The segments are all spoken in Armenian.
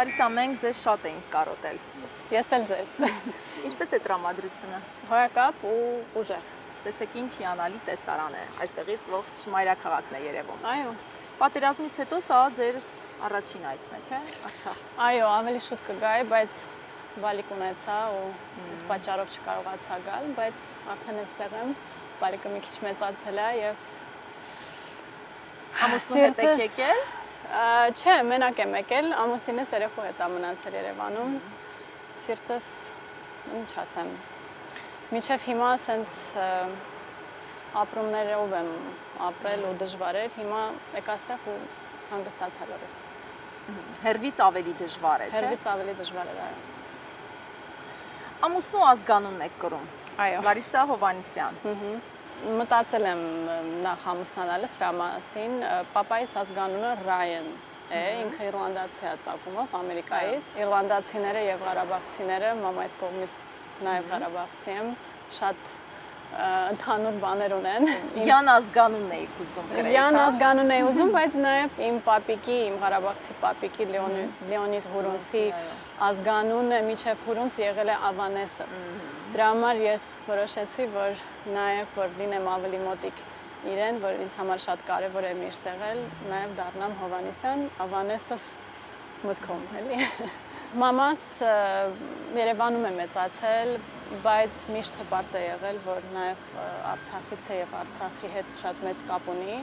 Լարիսա, մենք ձեզ շատ էինք կարոտել։ Ես էլ ձեզ։ Ինչպես է տրամադրությունը։ Հոյակապ ու ուժեղ։ Տեսեք ինչ հիանալի տեսարան է։ Այստեղից ողջ մայրաքաղաքն է երևում։ Այո։ Պատերազմից հետո սա ձեր առաջին այցն է, չէ՞, Արցախ։ Այո, ավելի շուտ կգայի, բայց բալիկ ունեցա ու պատճառով չկարողացա գալ, բայց արդեն այստեղ եմ։ Բալիկը մի քիչ մեծացել է եւ ամուսնու հետ եք եկել։ Չէ, մենակ եմ եկել, ամուսինս երեխու հետ է մնացել Երևանում։ Սիրտս, ինչ ասեմ, մինչև հիմա սենց ապրումներով եմ ապրել ու դժվար էր, հիմա եկա ստեղ ու հանգստացա լրիվ։ Հերվից ավելի դժվար է, չէ՞։ Հերվից ավելի դժվար էր, այո։ Ամուսնու ազգանունն եք կրում։ Այո։ Լարիսա Հովհաննիսյան։ Մտածել եմ նախ ամուսնանալը սրա մասին, պապայիս ազգանունը Ռայան է, ինքը իռլանդացի է ծագումով Ամերիկայից։ Իռլանդացիները եւ ղարաբաղցիները, մամայիս կողմից նաեւ ղարաբաղցի եմ, շատ ընդհանուր բաներ ունեն։ Յան ազգանունն էիք ուզում գրել։ Յան ազգանունն էի ուզում, բայց նաեւ իմ պապիկի, իմ ղարաբաղցի պապիկի Լեոնիդ Հուրունցի ազգանունը միջև Հուրունց եղել է Ավանեսը։ Դրա համար ես որոշեցի, որ նաեւ որ լինեմ ավելի մոտիկ իրեն, որ ինձ համար շատ կարեւոր է միշտ եղել, նաեւ դառնամ Հովհաննիսյան, Ավանեսով մտքում, էլի։ Մամաս Երևանում է մեծացել, բայց միշտ հպարտ է եղել, որ նաեւ Արցախից է եւ Արցախի հետ շատ մեծ կապ ունի։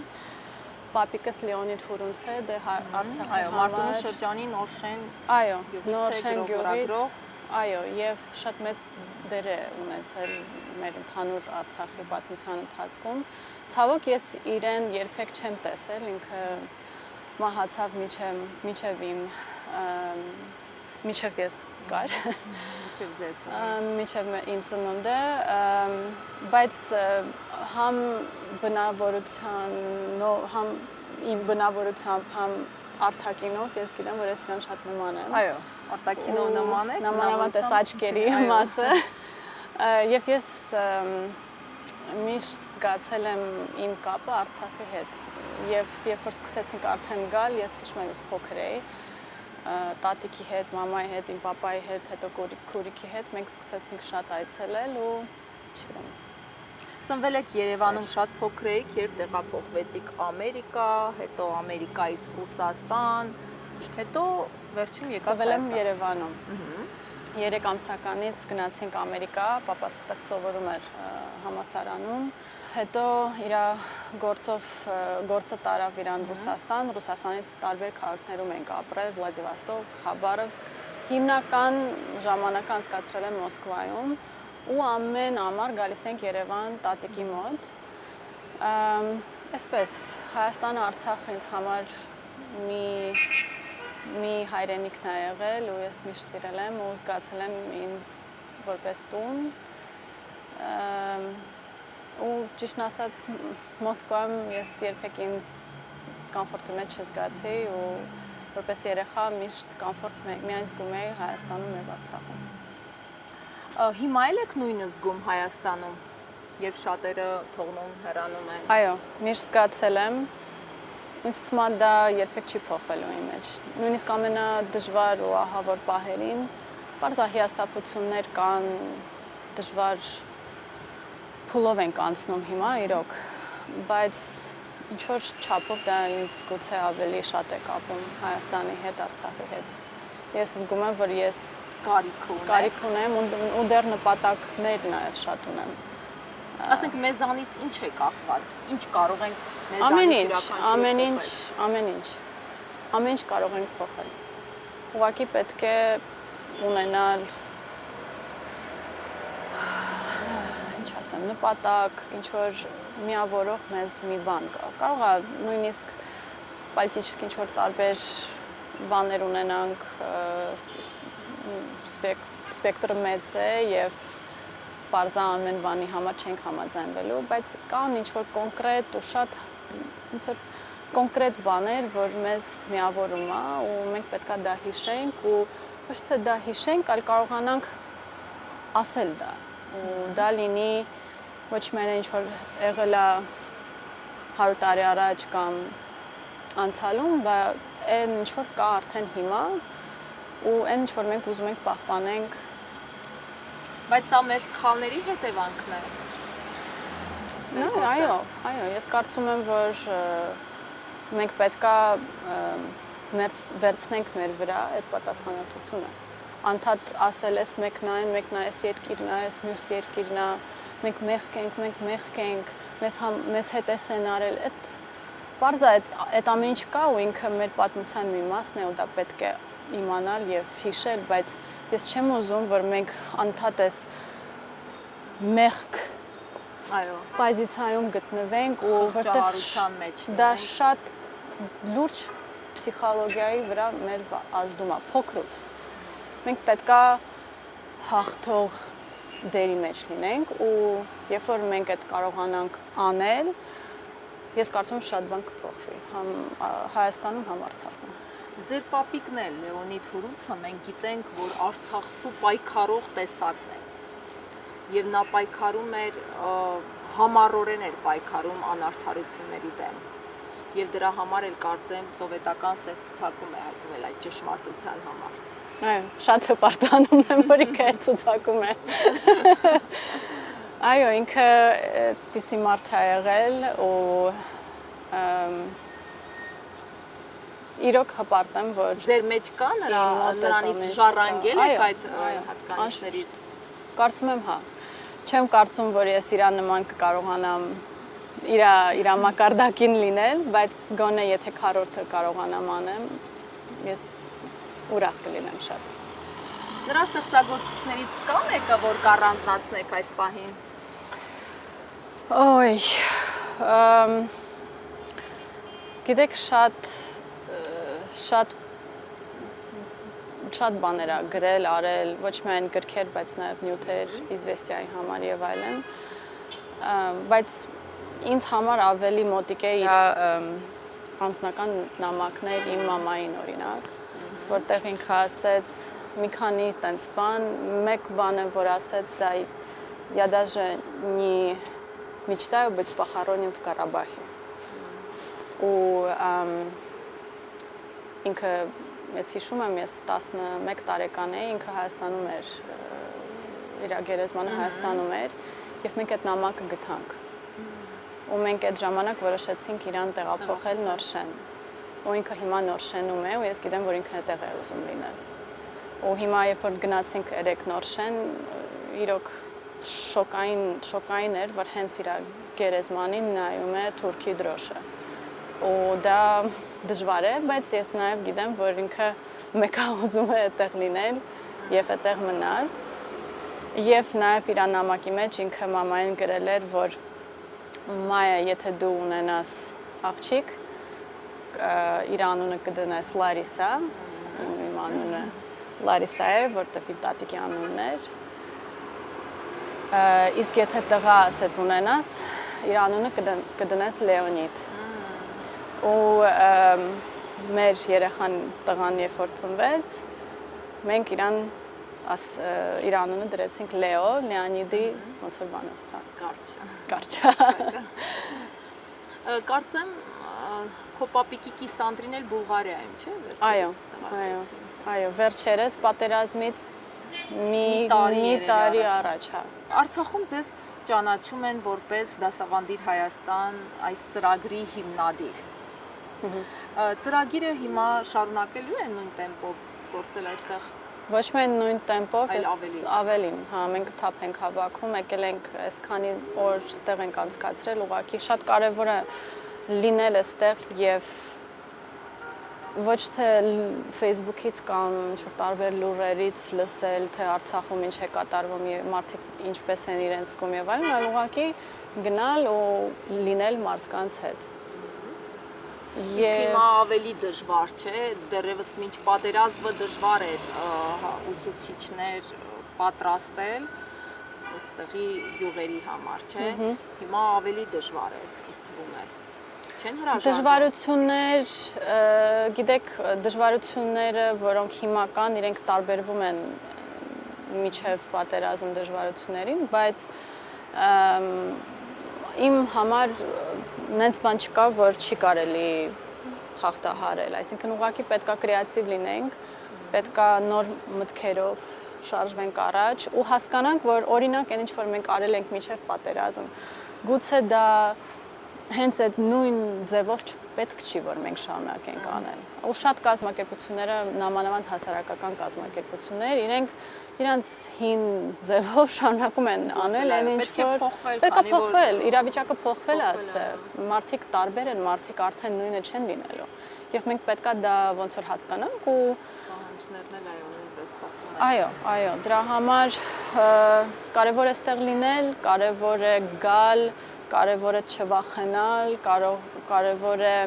Պապիկս Լեոնիդ Հուրունց է, դե Արցախի այո, Մարտունու շրջանի Նորշեն, այո, Նորշեն գյուղից, այո, եւ շատ մեծ դեր է ունեցել մեր ընդհանուր Արցախի պատմության ընթացքում։ Ցավոք ես իրեն երբեք չեմ տեսել, ինքը մահացավ միջև ես կար, միջև իմ ծնունդը, բայց համ բնավորության, համ իմ բնավորությամբ, համ արտաքինով ես գիտեմ, որ ես իրան շատ նման եմ։ Այո, արտաքինով նման եք, նամանավանդ էս աչքերի մասը։ Եվ ես միշտ զգացել եմ իմ կապը Արցախի հետ։ Եվ երբ որ սկսեցինք արդեն գալ, ես հիշում եմ, ես փոքր էի, տատիկի հետ, մամայի հետ, իմ պապայի հետ, հետո քուրիկի հետ մենք սկսեցինք շատ այցելել ու չգիտեմ։ Ծնվել եք Երևանում շատ փոքր էիք, երբ տեղափոխվեցիք Ամերիկա, հետո Ամերիկայից Ռուսաստան, հետո վերջում եկաք ծնվել եմ Երևանում։ 3 ամսականից գնացինք Ամերիկա, պապաս այդտեղ սովորում էր համալսարանում, հետո իր գործը տարավ իրան Ռուսաստան, Ռուսաստանի տարբեր քաղաքներում ենք ապրել, Վլադիվոստոկ, Խաբարովսկ, հիմնական ժամանակը անցկացրել եմ Մոսկվայում ու ամեն ամառ գալիս ենք Երևան տատիկի մոտ։ Այսպես Հայաստանը, Արցախը ինձ համար մի հայրենիքն է եղել ու ես միշտ սիրել եմ ու զգացել եմ ինձ որպես տուն։ Ու ճիշտն ասած Մոսկվայում ես երբեք ինձ կոմֆորտի մեջ չզգացի ու որպես երեխա միշտ կոմֆորտ միայն զգում էի Հայաստանում եւ Արցախում։ Հիմա էլ եք նույնը զգում Հայաստանում, երբ շատերը թողնում, հեռանում են։ Այո, միշտ զգացել եմ։ Ինձ թվում է դա երբեք չի փոխվելու իմ մեջ։ Նույնիսկ ամենադժվար ու ահավոր պահերին բարձր հիասթափություններ կան, դժվար փուլով ենք անցնում հիմա, իրոք, բայց ինչ որ չափով դա ինձ գուցե ավելի շատ է կապում Հայաստանի հետ, Արցախի հետ։ Ես զգում եմ, որ ես կարիք ունեմ ու դեռ նպատակներ նաև շատ ունեմ։ Ասենք մեզանից ինչ է կախված, ինչ կարող ենք մեզանից ամեն ինչ կարող ենք փոխել։ Ուղղակի պետք է ունենալ, ինչ ասեմ, նպատակ, ինչ որ միավորող մեզ մի բան կա։ Կարող է նույնիսկ պոլիտիկական ինչ որ տարբեր բաներ ունենանք, սպեկտրը մեծ է եւ բարձա ամեն բանի համար չենք համաձայնվելու, բայց կան ինչ-որ կոնկրետ ու շատ ինչ-որ կոնկրետ բաներ, որ մեզ միավորում է ու մենք պետք է դա հիշենք ու ոչ թե դա հիշենք, այլ կարողանանք ասել դա ու դա լինի ոչ միայն ինչ-որ եղել է 100 տարի առաջ կամ անցյալում, բայց այն ինչ-որ կա արդեն հիմա ու այն ինչ որ մենք ուզում ենք պահպանենք։ Բայց սա մեր սխալների հետևանքն է։ Այո, ես կարծում եմ, որ մենք պետքա վերցնենք մեր վրա այդ պատասխանատվությունը։ Անդադ ասել ես մեկն այս երկիրն է, այս մյուս երկիրն է, մենք մեղք ենք, մեզ հետ էս են արել, այդ պարզ է, այդ ամեն ինչ կա ու ինքը մեր պատմության մի մասն է ու դա պետք է իմանալ եւ հիշել, բայց ես չեմ ուզում, որ մենք անդադ էս մեղք պոզիցիայում գտնվենք ու որտեղ մեջ դա շատ լուրջ պսիխոլոգիայի վրա մեր ազդում է փոքրուց։ Մենք պետքա հաղթող դերի մեջ լինենք ու երբ որ մենք այդ կարողանանք անել, ես կարծում եմ շատ բան կփոխվի, համ Հայաստանում, համ Արցախում։ Ձեր պապիկն էլ Լեոնիդ Հուրունցը մենք գիտենք, որ Արցախցու պայքարող տեսակն է։ Եվ նա պայքարում էր համառորեն էր պայքարում անարդարությունների դեմ։ Եվ դրա համար էլ կարծեմ սովետական սև ցուցակում է հայտնվել այդ ճշմարտության համար։ Այո, շատ հպարտանում եմ, որ ինքը այդ ցուցակում է։ Այո, ինքը այդպիսի մարդ է եղել ու իրոք հպարտ եմ, որ ձեր մեջ կա նրանից ժառանգել եք այդ հատկանիշներից։ Կարծում եմ, հա։ Չեմ կարծում, որ ես իրա նման կկարողանամ իրա մակարդակին լինել, բայց գոնե եթե քառորդը կարողանամ անեմ, ես ուրախ կլինեմ շատ։ Նրա ստեղծագործություններից կա մեկը, որ կառանձնացնեք այս պահին։ Օй, գիտեք շատ բաներ ա գրել, արել, ոչ միայն գրքեր, բայց նաև նյութեր, իզվեստիայի համար եւ այլն։ Բայց ինձ համար ավելի մոտիկ է իր անձնական նամակներ իմ մամային օրինակ, որտեղ ինքը ասեց մի քանի տենց բան, մեկ բան եմ, որ ասեց, դա я даже не мечтаю быть похоронен в Карабахе։ Ու ինքը ես հիշում եմ, ես 11 տարեկան էի, ինքը Հայաստանում էր, իր գերեզմանը Հայաստանում էր, եւ մենք այդ նամակը գտանք։ Ու մենք այդ ժամանակ որոշեցինք իրան տեղափոխել Նորշեն։ Ու ինքը հիմա Նորշենում է, ու ես գիտեմ, որ ինքն այդտեղ է ուզում լինել։ Ու հիմա երբ որ գնացինք երեք Նորշեն, իրոք շոկային էր, որ հենց իր գերեզմանին նայում է թուրքի դրոշը։ Ու դա դժվար է, բայց ես նաև գիտեմ, որ ինքը մեկը ուզում է այդտեղ լինել եւ այդտեղ մնալ։ Եվ նաև իր նամակի մեջ ինքը մամային գրել էր, որ Մայա, եթե դու ունենաս աղջիկ, իր անունը կդնես Լարիսա, իմ անունը Լարիսա է, որտեղ իմ տատիկի անունն էր։ Իսկ եթե տղա ասեց ունենաս, իր անունը կդնես Լեոնիդ։ Ու մեր երեխան տղան երբ որ ծնվեց, մենք իր անունը դրեցինք Լեո, Լեոնիդի ոնց որ բանով, հա, կարճ։ Կարծեմ քո պապիկի Կիսանդրին էլ Բուլղարիայում, չէ՞, վերջերս։ Այո, վերջերս պատերազմից մի տարի առաջ, հա։ Արցախում ձեզ ճանաչում են որպես Դասավանդիր Հայաստան այս ծրագրի հիմնադիր։ Ծրագիրը հիմա շարունակելու է նույն տեմպով գործել այստեղ։ Ոչ միայն նույն տեմպով, ավելին, հա, մենք թափ ենք հավաքում, եկել ենք այսքանի օր ստեղ ենք անցկացրել, ուղղակի շատ կարևոր է լինել այստեղ եւ ոչ թե Facebook-ից կամ ինչ-որ տարբեր լուրերից լսել, թե Արցախում ինչ է կատարվում եւ մարդիկ ինչպես են իրենց զգում եւ այլն, այլ ուղղակի գնալ ու լինել մարդկանց հետ։ Իսկ հիմա ավելի դժվար չէ, դեռևս մինչ պատերազմը դժվար էր ուսուցիչներ պատրաստել այստեղի յուղերի համար, չէ։ Հիմա ավելի դժվար է, ինձ թվում է։ Չեն հրաժարվում։ Դժվարություններ, գիտեք, դժվարությունները, որոնք հիմա կան, իրենք տարբերվում են միջև պատերազմ դժվարություններին, բայց իմ համար նենց բան չկա, որ չի կարելի հաղթահարել, այսինքն ուղղակի պետքա կրեատիվ լինենք պետքա նոր մտքերով շարժվենք առաջ ու հասկանանք, որ օրինակ այն ինչ որ մենք արել ենք միջև պատերազմ, գուցե դա հենց այդ նույն ձևով պետք չի, որ մենք շարունակենք անել։ Ու շատ կազմակերպությունները, նամանավանդ հասարակական կազմակերպություններ, իրանց հին ձևով շարունակում են անել այն ինչ որ պետք է փոխվել, իրավիճակը փոխվել է այստեղ։ Մարդիկ տարբեր են, մարդիկ արդեն նույնը չեն լինելու։ Եվ մենք պետքա դա ոնց որ հասկանանք ու պահանջներն էլ այո նույնպես փոխվում են։ Այո, դրա համար կարևոր է այստեղ լինել, կարևոր է գալ, կարևոր է չվախենալ, կարևոր է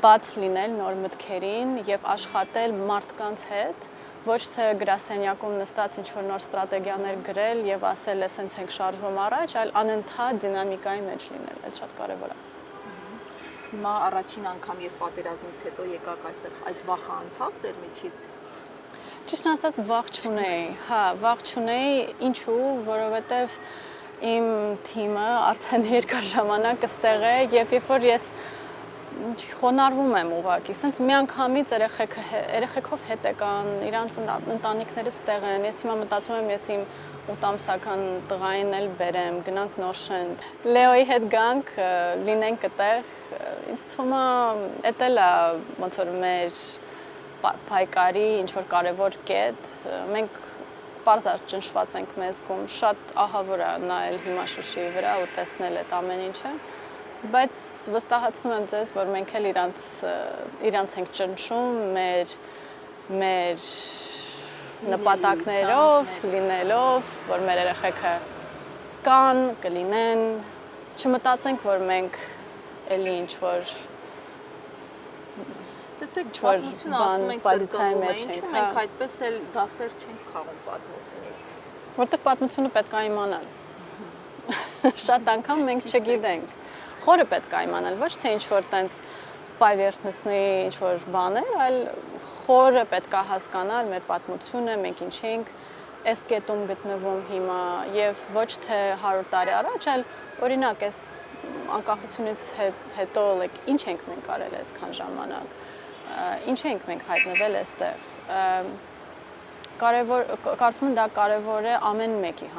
բաց լինել նոր մտքերին եւ աշխատել մարդկանց հետ, ոչ թե գրասենյակում նստած ինչ-որ նոր ստրատեգիաներ գրել եւ ասել էսենց ենք շարժվում առաջ, այլ անընդհատ դինամիկայի մեջ լինել, դա շատ կարևոր է։ Հիմա առաջին անգամ երբ պատերազմից հետո եկաք այստեղ, այդ վախը անցավ ձեր միջից։ Ճիշտ ասած վախ չունեի, վախ չունեի, ինչու, որովհետեւ իմ թիմը արդեն երկար ժամանակ այստեղ է եւ երբ որ ես խոնարհվում եմ ուղղակի, ասենց միանգամից երեխեքով հետ եկան, իրանց ընտանիքները այստեղ են, ես հիմա մտածում եմ ես իմ 8-ամսական տղային էլ բերեմ, գնանք Նորշենտ, Լեոյի հետ գանք, լինենք այդտեղ, ինձ թվում է էդ էլ է ոնց որ մեր պայքարի ինչ որ կարևոր կետ, մենք պարզար ճնշված ենք մեզ գում, շատ ահավոր է նայել հիմա Շուշիի վրա ու տեսնել այդ ամեն ինչը, բայց վստահացնում եմ ձեզ, որ մենք էլ իրանց ենք ճնշում մեր նպատակներով, լինելով, որ մեր երեխեքը կան, կլինեն, չմտածենք, որ մենք էլի ինչ որ տեսեք, պատմությունը ասում ենք դրկվում է, ինչու մենք այդպես էլ դասեր չենք խաղում պատմությունից։ Որտեղ պատմությունը պետք է իմանալ։ Շատ անգամ մենք չգիտենք։ Խորը պետք է իմանալ, ոչ թե ինչ որ տենց պայվերտնսնի ինչ որ բաներ, այլ խորը պետք է հասկանալ մեր պատմությունը, մենք ինչ ենք, այս կետում գտնվում հիմա եւ ոչ թե 100 տարի առաջ, այլ օրինակ այս անկախությունից հետո ինչ ենք մենք արել այսքան ժամանակ, ինչ ենք մենք հայտնվել այստեղ։ Կարծում եմ դա կարևոր է ամեն մեկի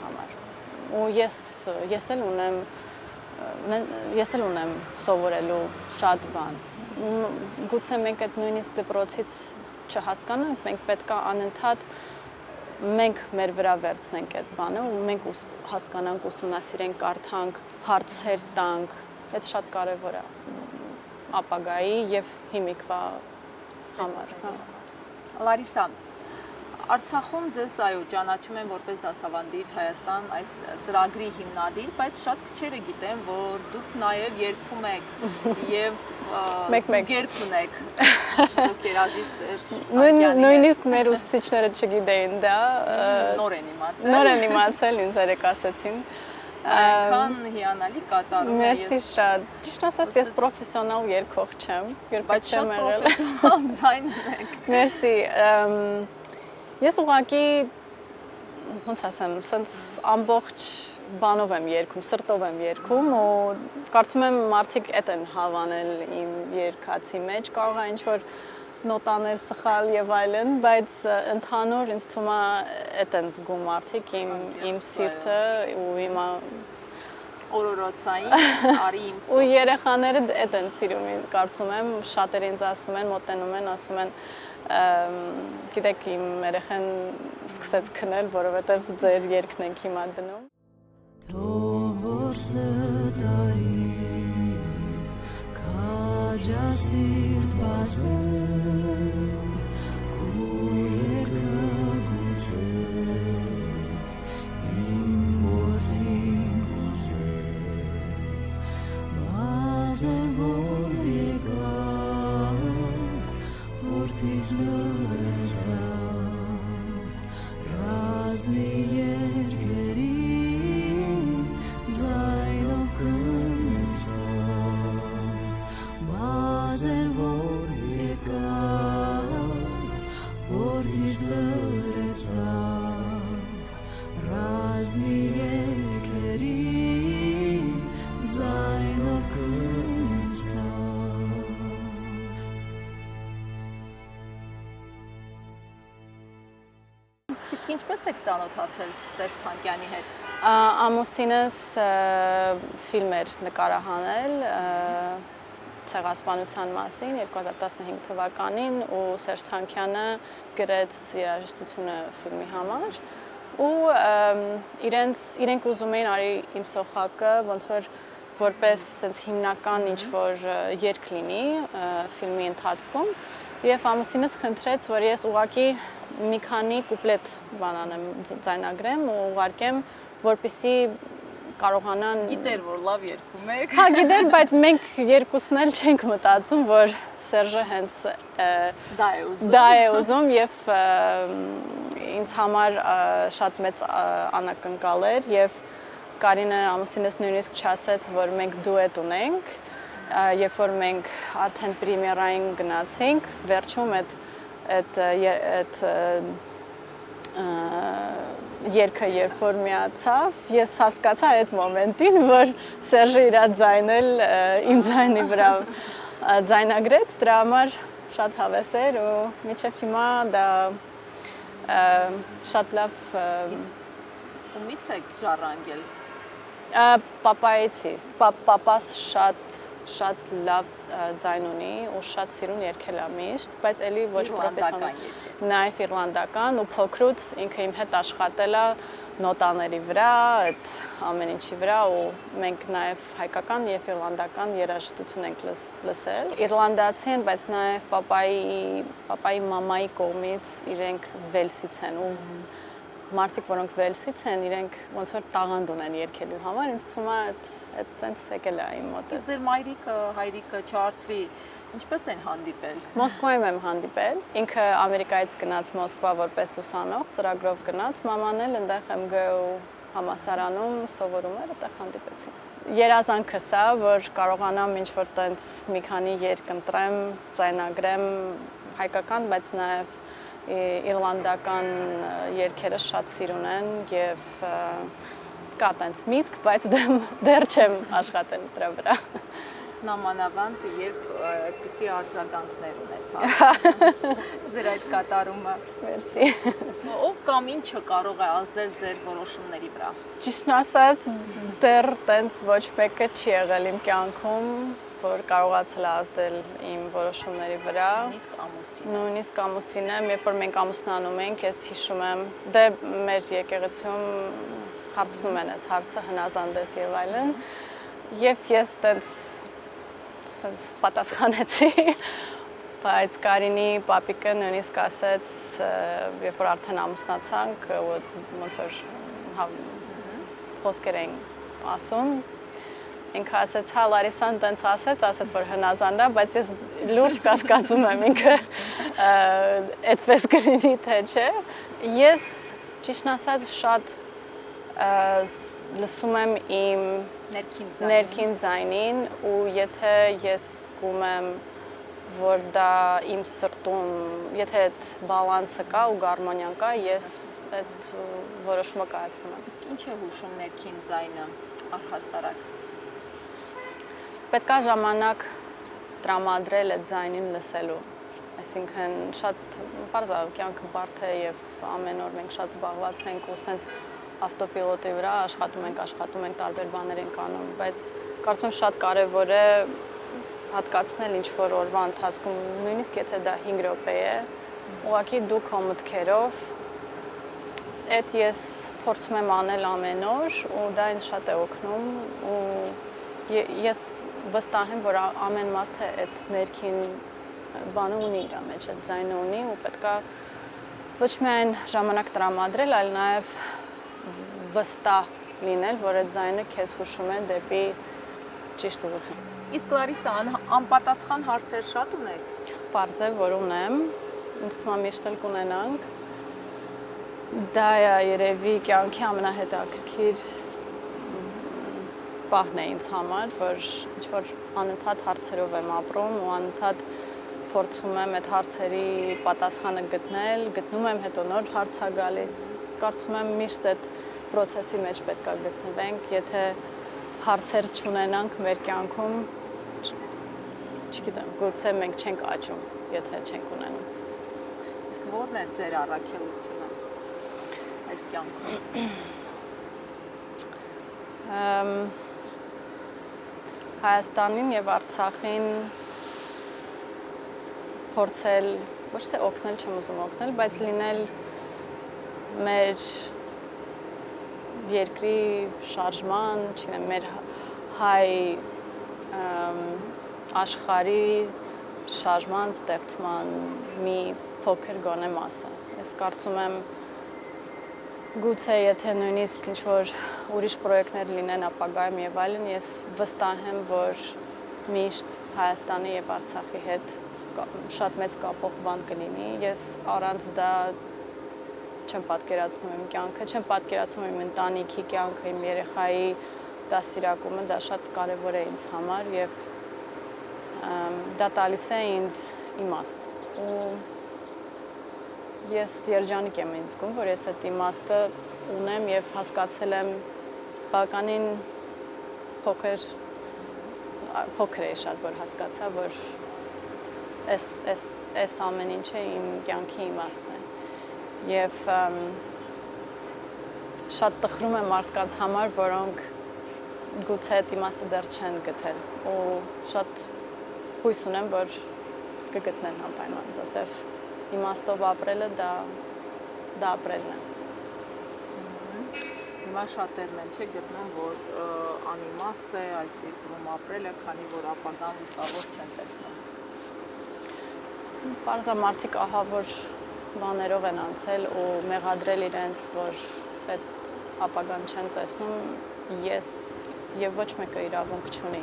համար։ Ու ես էլ ունեմ սովորելու շատ բան։ Գուցե մենք այդ նույնիսկ դպրոցից չհասկանանք, մենք պետք է անընդհատ մենք մեր վրա վերցնենք այդ բանը ու մենք հասկանանք, ուսումնասիրենք, կարդանք, հարցեր տանք, այդ շատ կարևոր է ապագայի եւ հիմիկվա համար։ Լարիսա, Արցախում ձեզ այո ճանաչում են որպես դասավանդիր Հայաստան այս ծրագրի հիմնադիր, բայց շատ քչերը գիտեն, որ դուք նաև երգում եք եւ երգ ունեք։ Դուք երաժիշտ նույնիսկ մեր ուսուցիչները չգիտեին դա։ Նոր են իմացել, ինձ երեք ասեցին։ Այնքան հիանալի կատարում է։ Մերսի շատ։ Ճիշտ ասած ես պրոֆեսիոնալ երգող չեմ, երբեք չեմ եղել։ Բայց շատ պրոֆեսիոնալ ձայն ունեք։ Մերսի։ Ես ուղղակի ոնց ասեմ, սենց ամբողջ բանով եմ երգում, սրտով եմ երգում ու կարծում եմ մարդիկ այդ են հավանել իմ երգացի մեջ, կարող է ինչ-որ նոտաներ սխալ եւ այլն, բայց ընդհանուր ինձ թվում է այդ են զգում մարդիկ իմ սիրտը ու հիմա օրորոցային արի իմ սիրտը։ Ու երեխաները այդ են սիրում, կարծում եմ, շատերը ինձ ասում են, մոտենում են, ասում են գիտեք իմ երեխան սկսեց քնել, որովհետև ձեր երգն ենք հիմա դնում։ Թողորսը տարի քաջասիրտ բազել քու երգը գուցե իմ որդին գուցե բազել որ եկա Որդից լրեցավ, ռազմի երգերի, ձայնով կնեցավ, բազեր որ եկավ, որդից լրեցավ, ռազմի երգերի, ձայնով կնեցավ Իսկ ինչպես եք ծանոթացել Սերժ Թանկյանի հետ։ Ամուսինս ֆիլմ էր նկարահանել ցեղասպանության մասին 2015 թվականին ու Սերժ Թանկյանը գրեց երաժշտությունը ֆիլմի համար ու իրենք ուզում էին արի իմ սոխակը ոնց որ որպես sense հիմնական ինչ-որ երգ լինի ֆիլմի ընթացքում եւ ամուսինս խնդրեց որ ես ուղակի մի քանի կուպլետ բան անեմ ձայնագրեմ ու ուղարկեմ որպեսզի կարողանան Գիտեր որ լավ երգում եք։ Հա գիտեր, բայց մենք երկուսն էլ չենք մտածում որ Սերժը հենց դա է ուզում եւ ինձ համար շատ մեծ անակնկալ էր եւ Կարինը ամուսինս նույնիսկ չասեց որ մենք դուետ ունենք երբ որ մենք արդեն պրեմիերային գնացինք վերջում այդ երգը երբ որ միացավ ես հասկացա այդ մոմենտին որ Սերժը իր ձայնել իմ ձայնի վրա ձայնագրեց դրա համար շատ հավես էր ու մինչև հիմա դա շատ լավ Ումից եք ժառանգել Պապայից պապաս շատ լավ ձայն ունի ու շատ սիրուն երգել է միշտ, բայց էլի ոչ պրոֆեսիոնալ։ Նաև իռլանդական ու փոքրուց ինքը իմ հետ աշխատել է նոտաների վրա, այդ ամեն ինչի վրա ու մենք նաև հայկական եւ իռլանդական երաժշտություն ենք լսել։ Իռլանդացի են, բայց նաև պապայի մամայի կողմից իրենք վելսից են ու մարդիկ, որոնք վելսից են, իրենք ոնց որ տաղանդ ունեն երգելու համար, ինձ թվում է այդ տենց եկել է իմ մոտ։ Ձեր մայրիկը, հայրիկը Չարլզի ինչպես են հանդիպել։ Մոսկվայում եմ հանդիպել։ Ինքը Ամերիկայից գնաց Մոսկվա որպես ուսանող, ծրագրով գնաց, մաման էլ այնտեղ MGU համալսարանում սովորում էր, այդտեղ հանդիպեցին։ Երազանքս է, որ կարողանամ ինչ-որ տենց մի քանի երգ ընտրեմ, ձայնագրեմ հայկական, բայց նաև իռլանդական երգերը շատ սիրուն են եւ կա տենց միտք, բայց դեռ չեմ աշխատել դրա վրա։ Նամանավանդ երբ այդպիսի արձագանքներ ունեցավ ձեր այդ կատարումը։ Մերսի։ Ով կամ ինչը կարող է ազդել ձեր որոշումների վրա։ Ճիշտն ասած, դեռ տենց ոչ մեկը չի եղել իմ կյանքում, որ կարողացել է ազդել իմ որոշումների վրա։ Նույնիսկ ամուսինը, երբ որ մենք ամուսնանում ենք, ես հիշում եմ, դե մեր եկեղեցում հարցնում են այս հարցը հնազանդ ես եւ այլն, եւ ես տենց պատասխանեցի, բայց Կարինի պապիկը նույնիսկ ասեց, երբ որ արդեն ամուսնացանք, ոնց որ խոսքեր էին ասում, ինքը ասեց, հա Լարիսան տենց ասեց, որ հնազանդ է, բայց ես լուրջ կասկածում եմ ինքը այդպես կլինի թե չէ։ Ես ճիշտն ասած շատ լսում եմ իմ ներքին ձայնին ու եթե ես զգում եմ, որ դա իմ սրտում, եթե այդ բալանսը կա ու գարմոնիան կա, ես այդ որոշումը կայացնում եմ։ Իսկ ինչ է հուշում ներքին ձայնը առհասարակ։ Պետք է ժամանակ տրամադրել այդ ձայնին լսելու, այսինքն շատ պարզ է, կյանքը բարդ է եւ ամեն օր մենք շատ զբաղված ենք ու սենց ավտոպիլոտի վրա աշխատում ենք, տարբեր բաներ ենք անում, բայց կարծում եմ շատ կարևոր է հատկացնել ինչ-որ օրվա ընթացքում, նույնիսկ եթե դա 5 րոպե է, ուղղակի դու քո մտքերով այդ ես փորձում եմ անել ամեն օր ու դա ինձ շատ է օգնում ու ես վստահ եմ, որ ամեն մարդը այդ ներքին բանը ունի իր մեջ, այդ ձայնը ունի ու պետքա ոչ միայն ժամանակ տրամադրել, այլ նաև վստահ լինել, որ այդ ձայնը քեզ հուշում է դեպի ճիշտ ուղղություն։ Իսկ Լարիսա, անպատասխան հարցեր շատ ունեք։ Պարզ է, որ ունեմ, ինձ թվում է միշտ էլ կունենանք։ Դա է երևի կյանքի ամենահետաքրքիր պահն է ինձ համար, որ ինչ-որ անընդհատ հարցերով եմ ապրում ու անընդհատ փորձում եմ այդ հարցերի պատասխանը գտնել, գտնում եմ, հետո նոր հարց է գալիս։ Կարծում եմ միշտ այդ process-ի մեջ պետք է գտնվենք, եթե հարցեր չունենանք մեր կյանքում, չգիտեմ, գուցե մենք չենք աճում, եթե չենք ունենում։ Իսկ ո՞րն է ձեր առաքելությունը։ այս կյանքում։ Հայաստանին եւ Արցախին փորձել, ոչ թե օգնել, չեմ ուզում օգնել, բայց լինել մեր երկրի շարժման, չգիտեմ, մեր հայ աշխարհի շարժման, ստեղծման մի փոքր գոնե մասը։ Ես կարծում եմ գուցե եթե նույնիսկ ինչ-որ ուրիշ պրոյեկտներ լինեն ապագայում եւ այլն, ես վստահ եմ, որ միշտ Հայաստանի եւ Արցախի հետ շատ մեծ կապող բան կլինի։ Ես առանց դա չեմ պատկերացնում իմ կյանքը, չեմ պատկերացնում իմ ընտանիքի կյանքը, իմ երեխայի դաստիարակումը, դա շատ կարևոր է ինձ համար եւ դա տալիս է ինձ իմաստ։ Ու ես երջանիկ եմ ինձ զգում, որ ես այդ իմաստը ունեմ եւ հասկացել եմ բավականին փոքր է շատ, որ հասկացա, որ այս ամեն ինչը իմ կյանքի իմաստն է։ Եվ շատ տխրում եմ մարդկանց համար, որոնք գուցե այդ իմաստը դեռ չեն գտել ու շատ հույս ունեմ, որ կգտնեն անպայման, որտեվ իմաստով ապրելը դա ապրելն է։ Հիմա շատերն են չէ գտնում, որ անիմաստ է այս երկրում ապրելը, քանի որ ապագան լուսավոր չեն տեսնում։ Պարզամարդիկ ահավոր բաներով են անցել ու մեղադրել իրենց, որ այդ ապագան չեն տեսնում, ես եւ ոչ մեկը իրավունք չունի,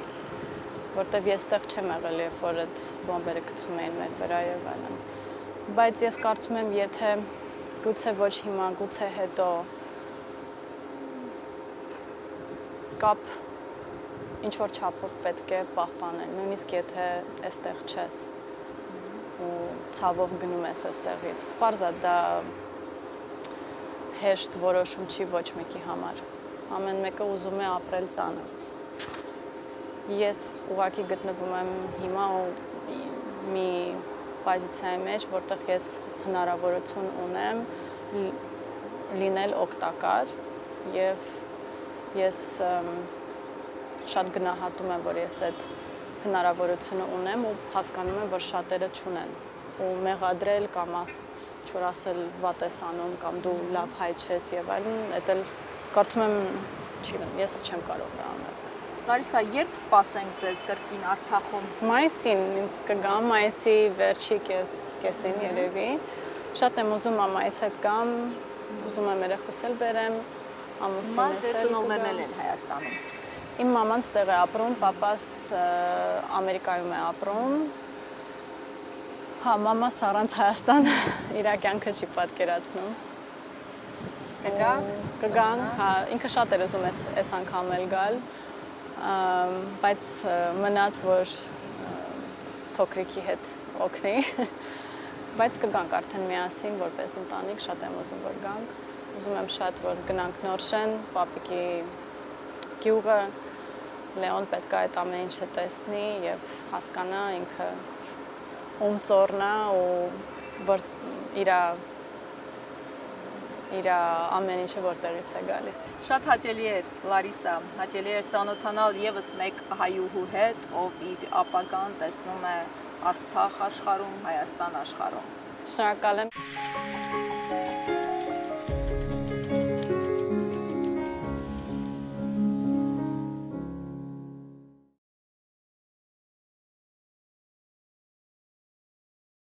որտեվ ես տեղ չեմ եղել, երբ որ այդ բոմբերը գցում էին մեր վրա եւ այլն։ Բայց ես կարծում եմ, եթե գուցե ոչ հիմա, գուցե հետո կապ ինչ որ չափով պետք է պահպանել, նույնիսկ եթե այստեղ չես ու ցավով գնում ես այստեղից։ Պարզ է դա հեշտ որոշում չի ոչ մեկի համար։ Ամեն մեկը ուզում է ապրել տանը։ Ես ուղղակի գտնվում եմ հիմա մի պոզիցիայի մեջ, որտեղ ես հնարավորություն ունեմ լինել օգտակար եւ ես շատ գնահատում եմ, որ ես այդ հնարավորությունը ունեմ ու հասկանում եմ, որ շատերը չունեն ու մեղադրել կամ ինչ-որ ասել վատ ես անում կամ դու լավ հայ չես եւ այլն, դա էլ կարծում եմ, չգիտեմ, ես չեմ կարող դա անել։ Լարիսա, երբ սպասենք ձեզ կրկին Արցախում։ Մայիսին կգամ, մայիսի վերջի կեսին երևի։ Շատ եմ ուզում մամայիս հետ գամ, ուզում եմ երեխուս էլ բերեմ, ամուսինս էլ։ Ծնողներն են Հայաստանում։ Իմ մաման ստեղ է ապրում, պապաս Ամերիկայում է ապրում։ Հա, մամաս առանց Հայաստան իր կյանքը չի պատկերացնում։ Կգան, հա, ինքը շատ էր ուզում այս անգամ էլ գալ, բայց մնաց, որ փոքրիկի հետ օգնի, բայց կգանք արդեն միասին, որպես ընտանիք, շատ եմ ուզում, որ գանք։ Ուզում եմ շատ, որ գնանք Նորշեն, պապիկի գյուղը, Լեոն պետք է այդ ամեն ինչը տեսնի եւ հասկանա ինքը ում ծորն է ու որ իր ամեն ինչը որտեղից է գալիս։ Շատ հաճելի էր, Լարիսա, հաճելի էր ծանոթանալ եւս մեկ հայուհու հետ, ով իր ապագան տեսնում է Արցախ աշխարհում, Հայաստան աշխարհում։ Շնորհակալ եմ։